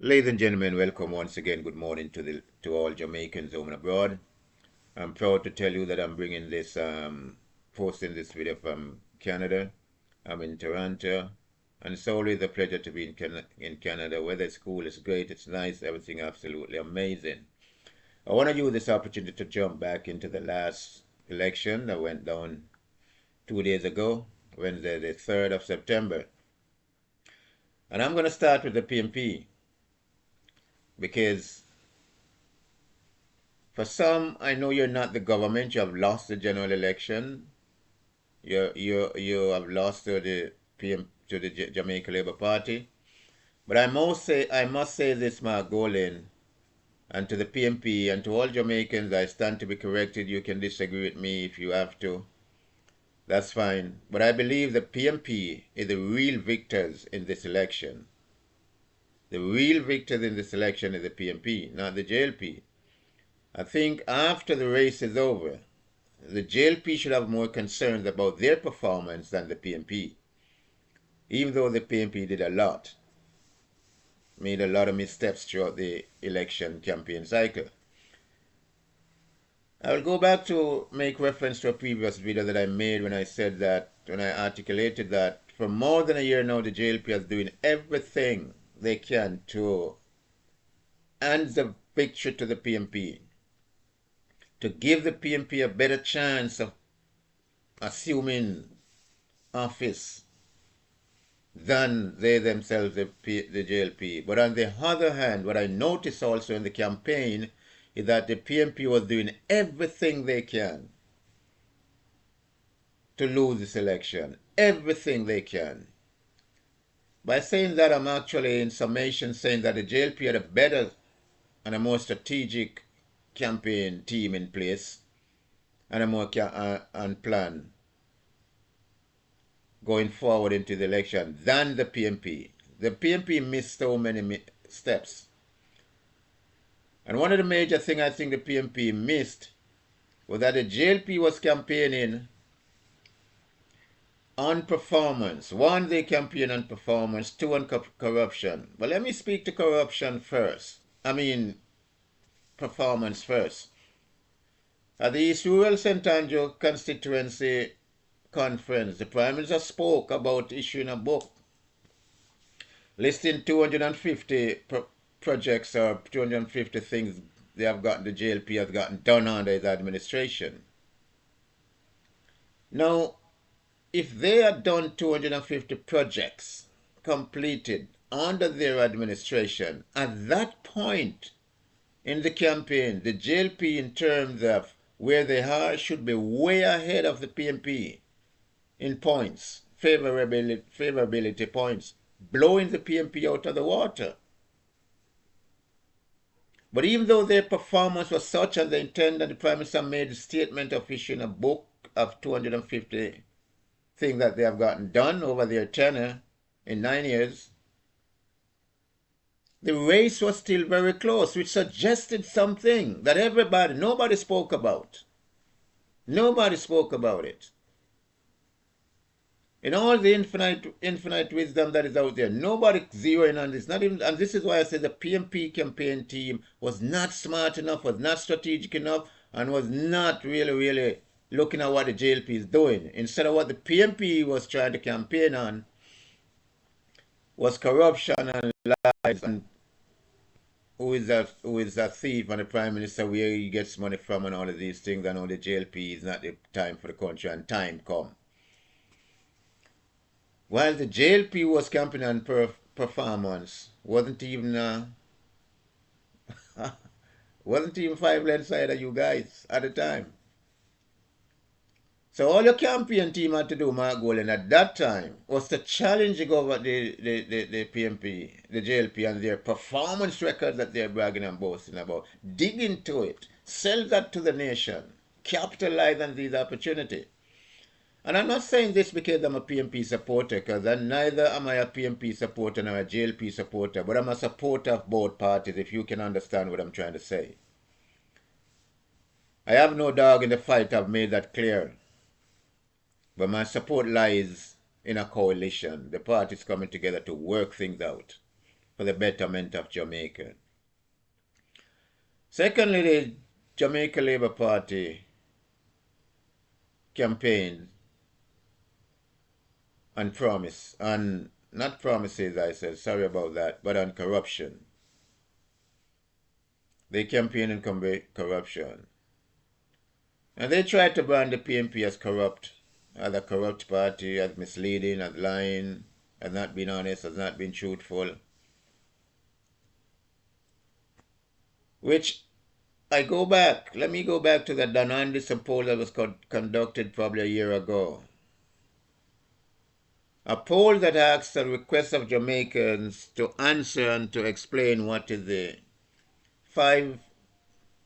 Ladies and gentlemen, welcome once again. Good morning to all Jamaicans home and abroad. I'm proud to tell you that I'm bringing this, posting this video from Canada. I'm in Toronto, and it's always a pleasure to be in Canada. Weather is cool, it's great, it's nice, everything absolutely amazing. I want to use this opportunity to jump back into the last election that went down 2 days ago, Wednesday, the 3rd of September. And I'm going to start with the PNP because for some, I know you're not the government. You have lost the general election. You have lost to the Jamaica Labour Party. But I must say this, Mark Golan, and to the PNP and to all Jamaicans, I stand to be corrected. You can disagree with me if you have to. That's fine. But I believe the PNP is the real victors in this election. The real victors in this election is the PNP, not the JLP. I think after the race is over, the JLP should have more concerns about their performance than the PNP. Even though the PNP did a lot, made a lot of missteps throughout the election campaign cycle. I will go back to make reference to a previous video that I made when I said that, when I articulated that for more than a year now, the JLP is doing everything they can to hand the victory to the PNP, to give the PNP a better chance of assuming office than they themselves, the JLP. But on the other hand, what I noticed also in the campaign is that the PNP was doing everything they can to lose this election. Everything they can. By saying that, I'm actually in summation saying that the JLP had a better and a more strategic campaign team in place and a more plan going forward into the election than the PNP. The PNP missed so many steps. And one of the major things I think the PNP missed was that the JLP was campaigning on performance. One, they campaign on performance. Two, on corruption. But let me speak to corruption first. Performance first. At the East Rural St. Andrew constituency conference, the Prime Minister spoke about issuing a book listing 250 projects or 250 things the JLP has gotten done under his administration. Now, if they had done 250 projects completed under their administration, at that point in the campaign, the JLP in terms of where they are should be way ahead of the PNP in points, favorability points, blowing the PNP out of the water. But even though their performance was such and the intent that the Prime Minister made a statement of issuing a book of 250 things that they have gotten done over their tenure in 9 years, the race was still very close, which suggested something that nobody spoke about. Nobody spoke about it. In all the infinite wisdom that is out there, nobody zeroing on this. Not even, and this is why I said the PNP campaign team was not smart enough, was not strategic enough, and was not really looking at what the JLP is doing. Instead of what the PNP was trying to campaign on was corruption and lies and who is a thief and the Prime Minister, where he gets money from and all of these things, and all the JLP is not the time for the country, and time come. While the JLP was campaigning on performance, wasn't even wasn't even 5 lengths side of you guys at the time. So all your campaign team had to do, Mark Golan, at that time was to challenge the PNP, the JLP, and their performance record that they're bragging and boasting about. Dig into it, sell that to the nation, capitalize on these opportunities. And I'm not saying this because I'm a PNP supporter, because neither am I a PNP supporter nor a JLP supporter, but I'm a supporter of both parties, if you can understand what I'm trying to say. I have no dog in the fight, I've made that clear. But my support lies in a coalition, the parties coming together to work things out for the betterment of Jamaica. Secondly, the Jamaica Labour Party campaigned on promise, on not promises, I said, sorry about that, but on corruption. They campaigned on corruption. And they tried to brand the PNP as corrupt, as a corrupt party, as misleading, as lying, as not being honest, as not being truthful. Which let me go back to the Don Anderson poll that was conducted probably a year ago. A poll that asked a request of Jamaicans to answer and to explain what is the 5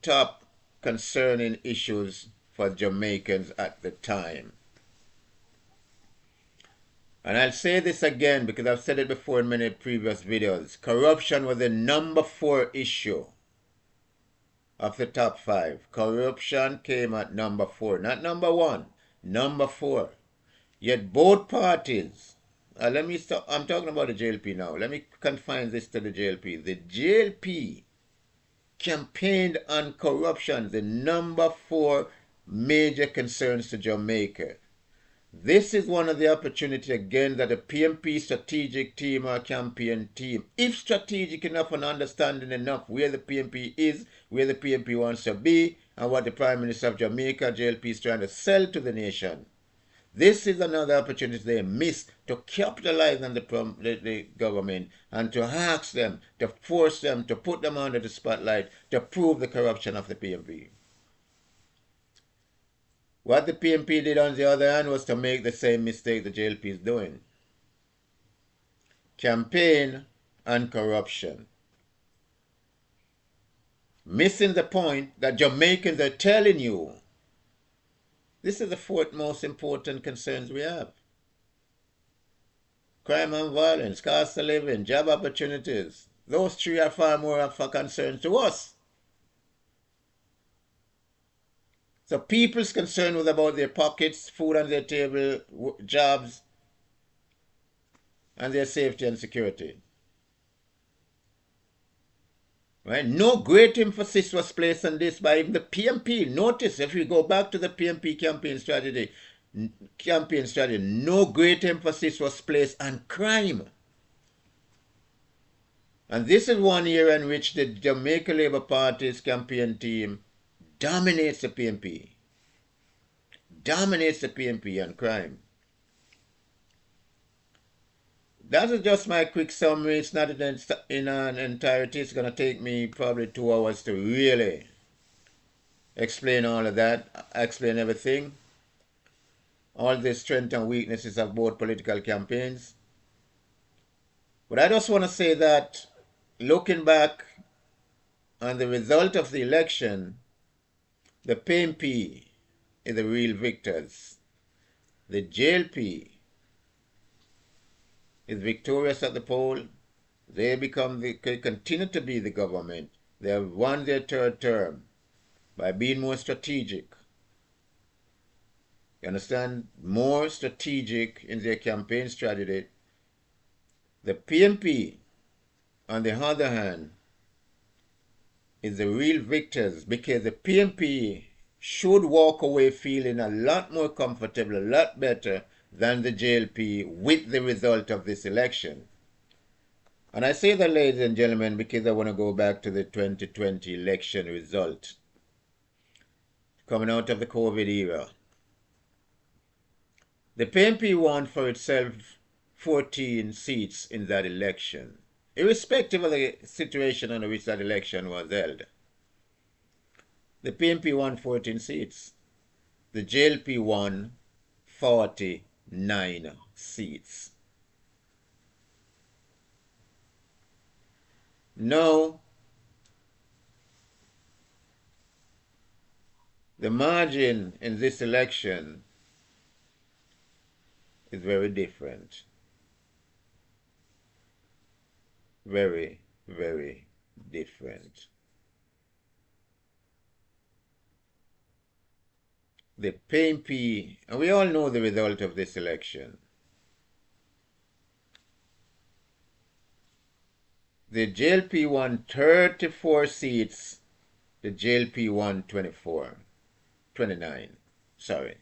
top concerning issues for Jamaicans at the time. And I'll say this again because I've said it before in many previous videos. Corruption was the number 4 issue of the top 5. Corruption came at number 4, not number 1, number 4. Yet both parties, let me stop, I'm talking about the JLP now. Let me confine this to the JLP. The JLP campaigned on corruption, the number 4 major concerns to Jamaica. This is one of the opportunities again that the PNP strategic team or campaign team, if strategic enough and understanding enough where the PNP is, where the PNP wants to be, and what the Prime Minister of Jamaica, JLP, is trying to sell to the nation. This is another opportunity they miss to capitalize on the government and to ask them, to force them, to put them under the spotlight, to prove the corruption of the PNP. What the PNP did on the other hand was to make the same mistake the JLP is doing. Campaign on corruption. Missing the point that Jamaicans are telling you. This is the 4th most important concerns we have. Crime and violence, cost of living, job opportunities. Those 3 are far more of a concern to us. So people's concern was about their pockets, food on their table, jobs, and their safety and security. Right? No great emphasis was placed on this by even the PNP. Notice, if you go back to the PNP campaign strategy, no great emphasis was placed on crime. And this is one area in which the Jamaica Labour Party's campaign team dominates the PNP. Dominates the PNP on crime. That is just my quick summary. It's not in an entirety. It's going to take me probably 2 hours to really explain all of that, explain everything. All the strengths and weaknesses of both political campaigns. But I just want to say that looking back on the result of the election, the PNP is the real victors. The JLP is victorious at the poll. They continue to be the government. They have won their 3rd term by being more strategic. You understand? More strategic in their campaign strategy. The PNP, on the other hand, is the real victors because the PNP should walk away feeling a lot more comfortable, a lot better than the JLP with the result of this election. And I say that, ladies and gentlemen, because I want to go back to the 2020 election result. Coming out of the COVID era. The PNP won for itself 14 seats in that election, irrespective of the situation under which that election was held. The PNP won 14 seats. The JLP won 49 seats. Now, the margin in this election is very different. Very, very different. The PNP, and we all know the result of this election. the JLP won 34 seats, the JLP won 29, sorry.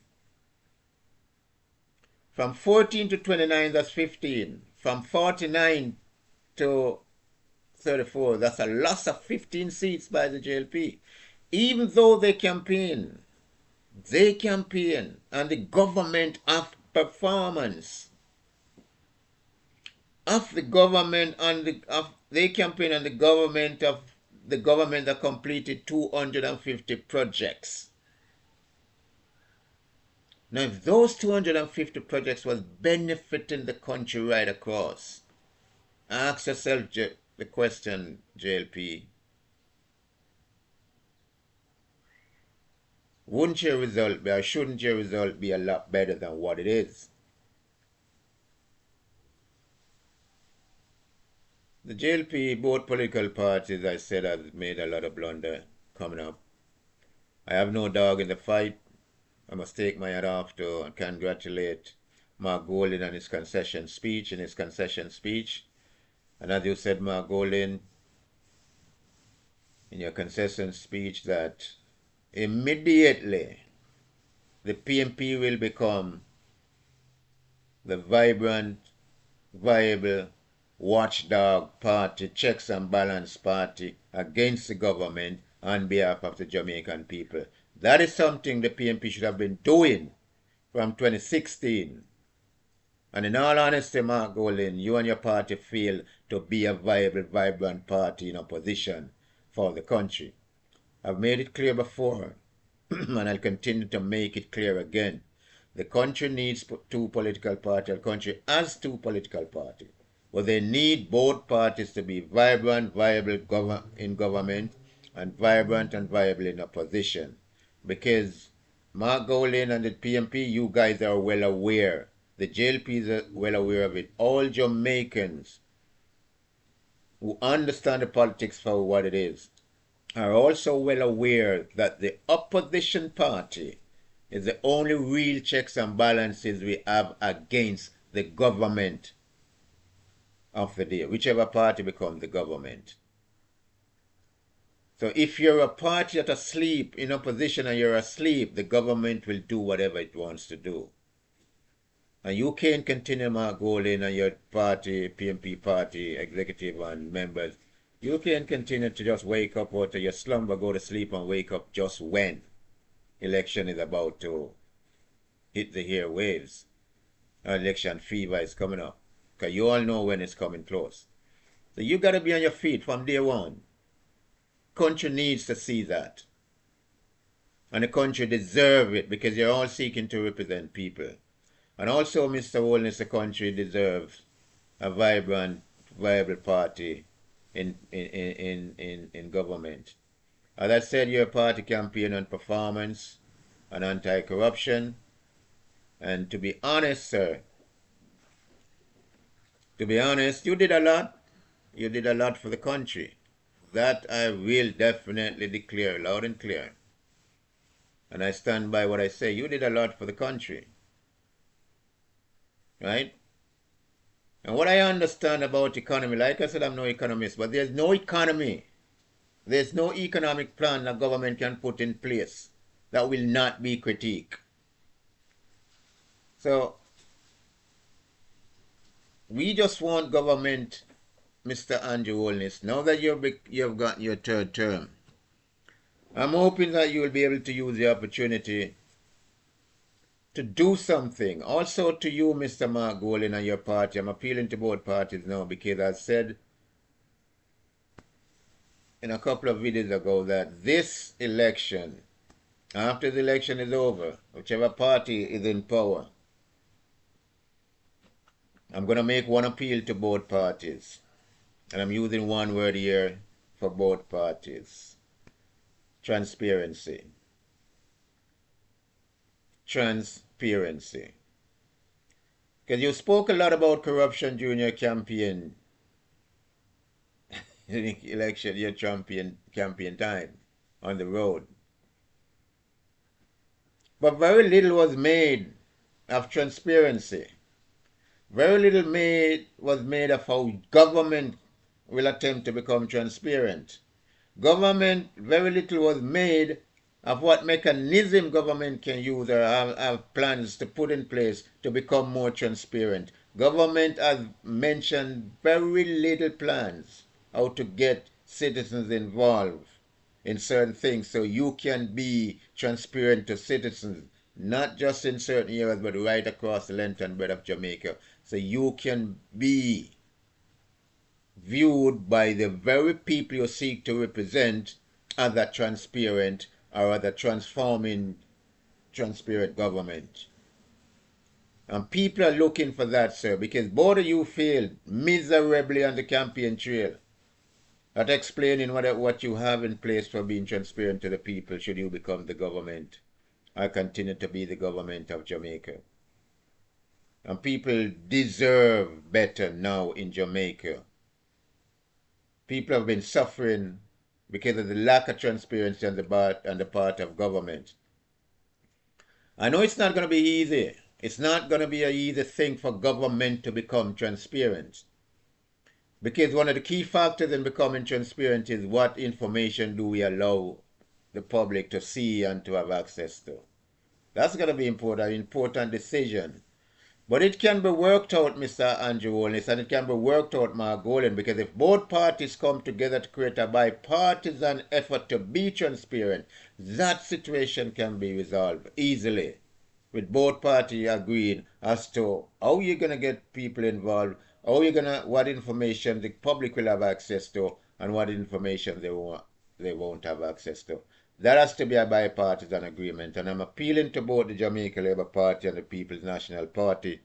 From 14 to 29, that's 15. From 49 to 34, that's a loss of 15 seats by the JLP. Even though they campaign, on the government of performance. Of the government they campaign on the government that completed 250 projects. Now, if those 250 projects was benefiting the country right across, ask yourself the question, JLP, wouldn't your result be, or shouldn't your result be a lot better than what it is? The JLP, both political parties, I said, have made a lot of blunder coming up. I have no dog in the fight. I must take my hat off to congratulate Mark Golding on his concession speech. And as you said, Mark Golding, in your concession speech, that immediately the PNP will become the vibrant, viable watchdog party, checks and balance party against the government on behalf of the Jamaican people. That is something the PNP should have been doing from 2016. And in all honesty, Mark Golding, you and your party failed to be a viable, vibrant party in opposition for the country. I've made it clear before, and I'll continue to make it clear again. The country needs two political parties. The country has two political parties. But they need both parties to be vibrant, viable in government, and vibrant and viable in opposition. Because Mark Golding and the PNP, you guys are well aware. The JLPs are well aware of it. All Jamaicans who understand the politics for what it is are also well aware that the opposition party is the only real checks and balances we have against the government of the day, whichever party becomes the government. So if you're a party that's asleep in opposition and you're asleep, the government will do whatever it wants to do. And you can't continue, Mark Golding and your party, PNP party, executive and members, you can't continue to just wake up out of your slumber, go to sleep and wake up just when election is about to hit the airwaves. Election fever is coming up. Because you all know when it's coming close. So you got to be on your feet from day one. Country needs to see that. And the country deserves it because you're all seeking to represent people. And also, Mr. Holness, the country deserves a vibrant, viable party in government. As I said, your party campaign on performance and anti-corruption. And to be honest, sir, to be honest, you did a lot. You did a lot for the country. That I will definitely declare loud and clear. And I stand by what I say. You did a lot for the country. Right? And what I understand about economy, like I said, I'm no economist, but there's no economy. There's no economic plan that government can put in place that will not be critiqued. So, we just want government, Mr. Andrew Holness, now that you've got your third term, I'm hoping that you will be able to use the opportunity to do something. Also to you, Mr. Mark Golding and your party. I'm appealing to both parties now because I said in a couple of videos ago that this election, after the election is over, whichever party is in power, I'm going to make one appeal to both parties. And I'm using one word here for both parties. Transparency. Transparency. Because you spoke a lot about corruption during your campaign, election, your campaign time on the road. But very little was made of transparency. Very little was made of how government will attempt to become transparent. Government, very little was made of what mechanism government can use or have plans to put in place to become more transparent. Government has mentioned very little plans how to get citizens involved in certain things so you can be transparent to citizens, not just in certain areas but right across the length and breadth of Jamaica, so you can be viewed by the very people you seek to represent as a transparent or as a transforming transparent government. And people are looking for that, sir, because both of you failed miserably on the campaign trail at explaining what you have in place for being transparent to the people should you become the government or continue to be the government of Jamaica. And people deserve better now in Jamaica. People have been suffering because of the lack of transparency on the part of government. I know it's not going to be easy. It's not going to be an easy thing for government to become transparent. Because one of the key factors in becoming transparent is what information do we allow the public to see and to have access to. That's going to be an important decision. But it can be worked out, Mr. Andrew Holness, and it can be worked out, Mark Golan, because if both parties come together to create a bipartisan effort to be transparent, that situation can be resolved easily, with both parties agreeing as to how you're going to get people involved, what information the public will have access to, and what information they won't have access to. That has to be a bipartisan agreement, and I'm appealing to both the Jamaica Labour Party and the People's National Party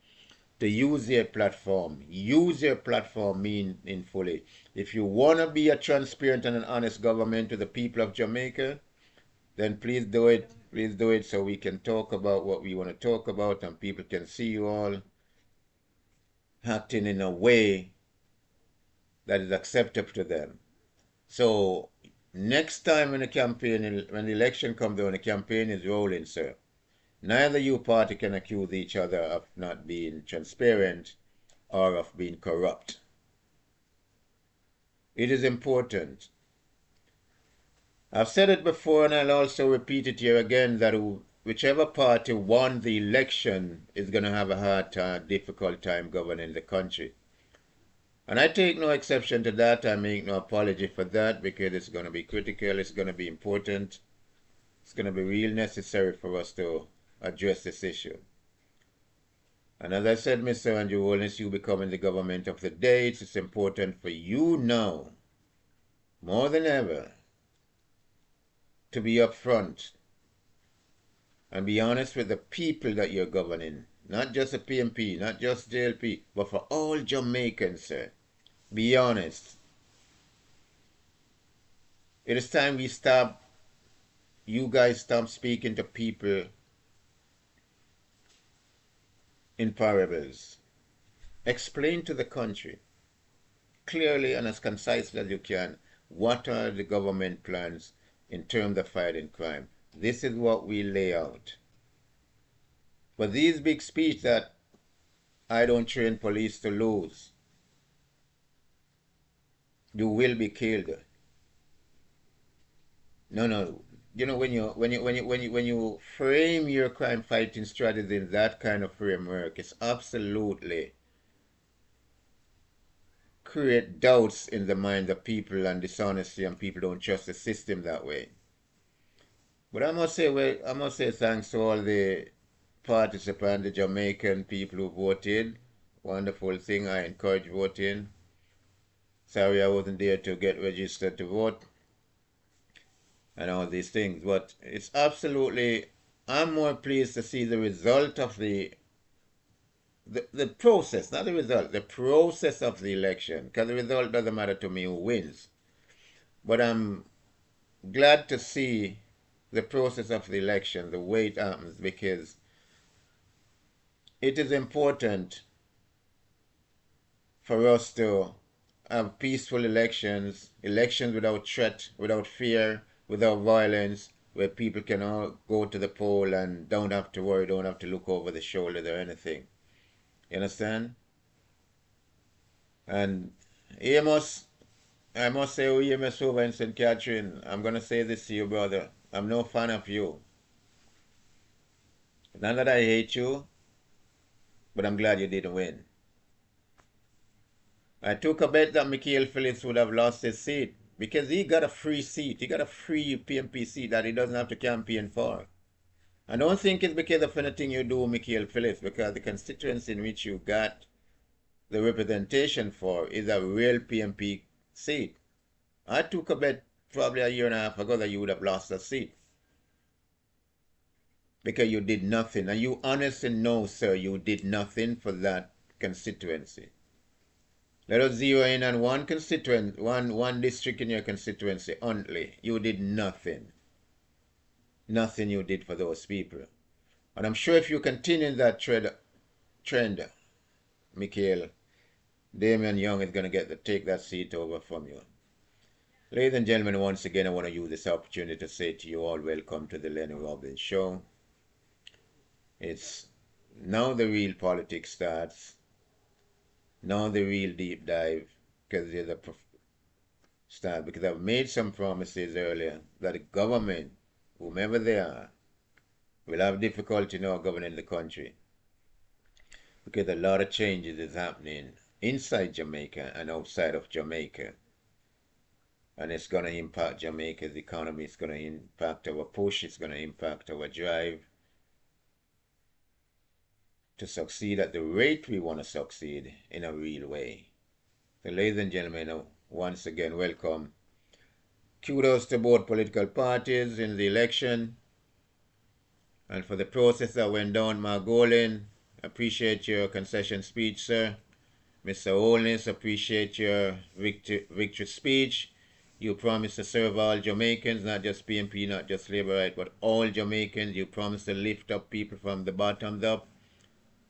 to use their platform. Use their platform meaningfully. If you want to be a transparent and an honest government to the people of Jamaica, then please do it. Please do it so we can talk about what we want to talk about and people can see you all acting in a way that is acceptable to them. So next time when the election comes when the campaign is rolling, sir, neither you party can accuse each other of not being transparent or of being corrupt. It is important. I've said it before and I'll also repeat it here again that whichever party won the election is going to have a difficult time governing the country. And I take no exception to that. I make no apology for that because it's going to be critical. It's going to be important. It's going to be real necessary for us to address this issue. And as I said, Mr. Andrew Holness, you becoming the government of the day, it's important for you now, more than ever, to be upfront and be honest with the people that you're governing. Not just the PMP, not just JLP, but for all Jamaicans, sir. Be honest. It is time you guys stop speaking to people in parables. Explain to the country clearly and as concisely as you can what are the government plans in terms of fighting crime. This is what we lay out. But these big speech that I don't train police to lose, you will be killed. No. You know, when you frame your crime fighting strategy in that kind of framework, it's absolutely create doubts in the mind of people and dishonesty, and people don't trust the system that way. But I must say thanks to all the participants, the Jamaican people who voted. Wonderful thing. I encourage voting. Sorry I wasn't there to get registered to vote and all these things. But it's absolutely, I'm more pleased to see the result of the process, not the result, the process of the election. Because the result doesn't matter to me who wins. But I'm glad to see the process of the election, the way it happens, because it is important for us to have peaceful elections without threat, without fear, without violence, where people can all go to the poll and don't have to worry, don't have to look over the shoulder or anything. You understand? And Amos, I must say, EMS over in St. Catherine, I'm going to say this to you, brother. I'm no fan of you. Not that I hate you, but I'm glad you didn't win. I took a bet that Mikhail Phillips would have lost his seat because he got a free seat. He got a free PMP seat that he doesn't have to campaign for. I don't think it's because of anything you do, Mikhail Phillips, because the constituency in which you got the representation for is a real PMP seat. I took a bet probably a year and a half ago that you would have lost a seat because you did nothing. And you honestly know, sir, you did nothing for that constituency. Let us zero in on one constituent, one district in your constituency only. You did nothing. Nothing you did for those people. And I'm sure if you continue that trend, Mikhail, Damian Young is going to take that seat over from you. Ladies and gentlemen, once again, I want to use this opportunity to say to you all, welcome to the Lenny Robbins Show. It's now the real politics starts. Now the real deep dive, because there's a start. Because I've made some promises earlier that the government, whomever they are, will have difficulty now governing the country. Because a lot of changes is happening inside Jamaica and outside of Jamaica. And it's going to impact Jamaica's economy. It's going to impact our push. It's going to impact our drive to succeed at the rate we want to succeed in a real way. So ladies and gentlemen, once again, welcome. Kudos to both political parties in the election and for the process that went down. Margolin, appreciate your concession speech, sir. Mr. Holness, appreciate your victory speech. You promised to serve all Jamaicans, not just PMP, not just Labour Right, but all Jamaicans. You promised to lift up people from the bottoms up.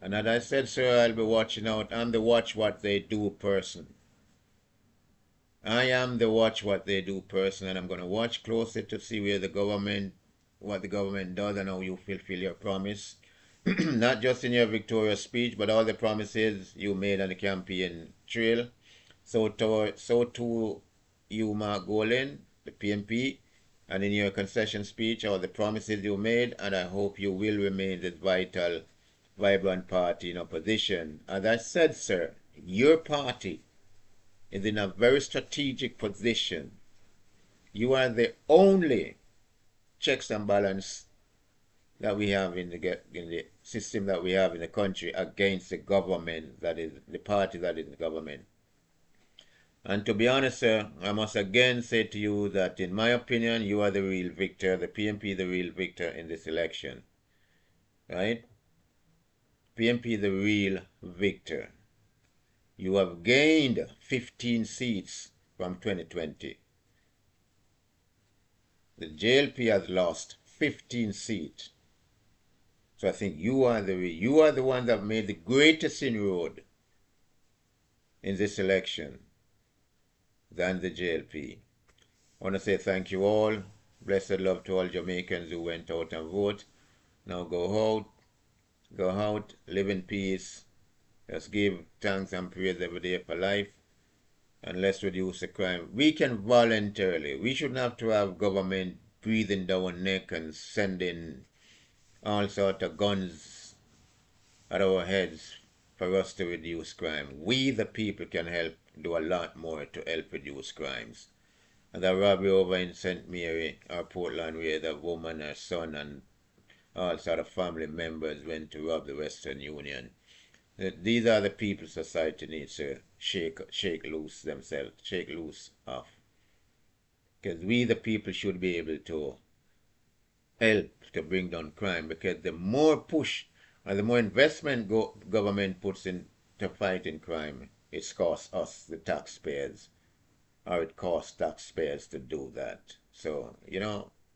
And as I said, sir, I'll be watching out. I'm the watch what they do person. I am the watch what they do person, and I'm going to watch closely to see what the government does and how you fulfill your promise. Not just in your victorious speech, but all the promises you made on the campaign trail. So too you, Margolin, the PMP, and in your concession speech, all the promises you made, and I hope you will remain this vibrant party in opposition. As I said, sir, your party is in a very strategic position. You are the only checks and balance that we have in the system that we have in the country against the government, that is the party that is in the government. And to be honest, sir, I must again say to you that in my opinion, you are the real victor, the PMP the real victor in this election. Right? PMP the real victor. You have gained 15 seats from 2020. The JLP has lost 15 seats. So I think you are the one that made the greatest inroad in this election than the JLP. I want to say thank you all. Blessed love to all Jamaicans who went out and vote. Now go out, live in peace. Let's give thanks and praise every day for life. And let's reduce the crime. We can voluntarily. We shouldn't have to have government breathing down our neck and sending all sorts of guns at our heads for us to reduce crime. We, the people, can help do a lot more to help reduce crimes. And the robbery over in St. Mary or Portland, where the woman, her son, and all sort of family members went to rob the Western Union. These are the people society needs to shake loose themselves, shake loose off. Because we, the people, should be able to help to bring down crime. Because the more push and the more investment government puts in to fighting crime, it costs us, the taxpayers, or it costs taxpayers to do that. So,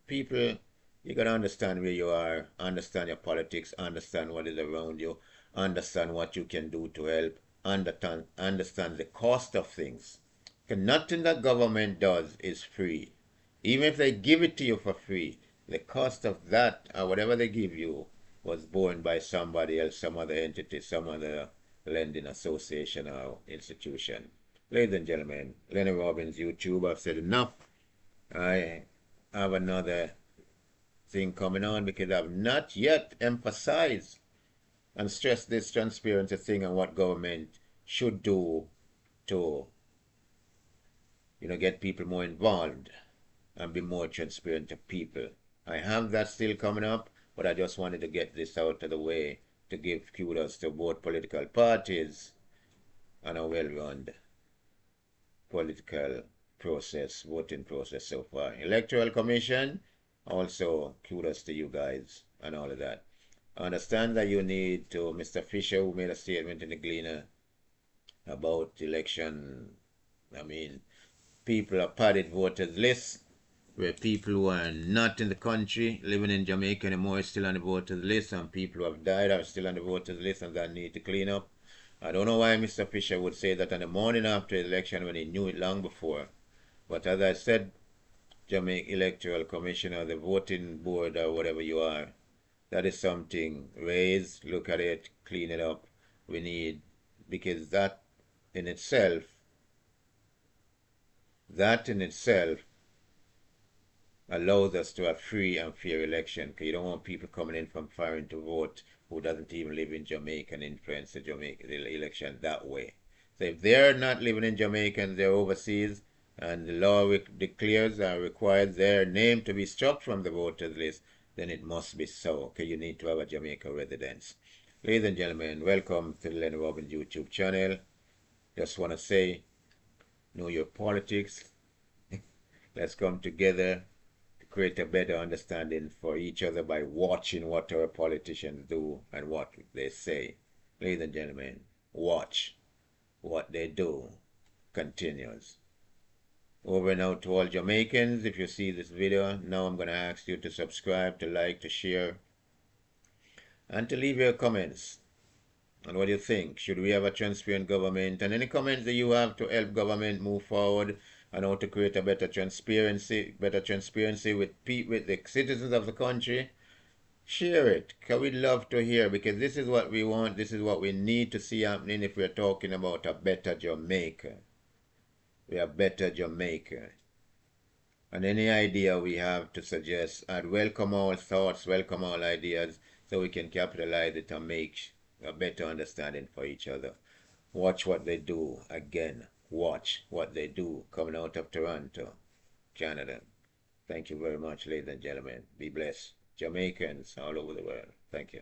people, you got to understand where you are, understand your politics, understand what is around you, understand what you can do to help, understand the cost of things. Because nothing that government does is free. Even if they give it to you for free, the cost of that, or whatever they give you, was borne by somebody else, some other entity, some other lending association or institution. Ladies and gentlemen, Lenny Robbins YouTube, I've said enough. I have another thing coming on because I've not yet emphasized and stressed this transparency thing and what government should do to, get people more involved and be more transparent to people. I have that still coming up, but I just wanted to get this out of the way to give kudos to both political parties and a well-run political process, voting process so far. Electoral Commission, also kudos to you guys and all of that. I understand that you need to, Mr. Fisher, who made a statement in the Gleaner about election. I mean, people are padded voters list, where people who are not in the country, living in Jamaica anymore, is still on the voters list, and people who have died are still on the voters list, and that need to clean up. I don't know why Mr. Fisher would say that on the morning after the election when he knew it long before. But as I said, Jamaica Electoral Commission or the voting board or whatever you are, that is something. Raise, look at it, clean it up. We need, because in itself, that in itself allows us to have free and fair election. Because you don't want people coming in from foreign to vote who doesn't even live in Jamaica and influence the election that way. So if they're not living in Jamaica and they're overseas, and the law declares or requires their name to be struck from the voters list, then it must be so. Okay, you need to have a Jamaica residence. Ladies and gentlemen, welcome to the Lenny Robbins YouTube channel. Just want to say, know your politics. Let's come together to create a better understanding for each other by watching what our politicians do and what they say. Ladies and gentlemen, watch what they do continues. Over and out to all Jamaicans. If you see this video, now I'm going to ask you to subscribe, to like, to share, and to leave your comments on what you think. Should we have a transparent government? And any comments that you have to help government move forward and how to create a better transparency with the citizens of the country, share it. Because we'd love to hear, because this is what we want, this is what we need to see happening if we're talking about a better Jamaica. We have better Jamaica. And any idea we have to suggest, I'd welcome all thoughts, welcome all ideas, so we can capitalize it and make a better understanding for each other. Watch what they do. Again, watch what they do coming out of Toronto, Canada. Thank you very much, ladies and gentlemen. Be blessed. Jamaicans all over the world. Thank you.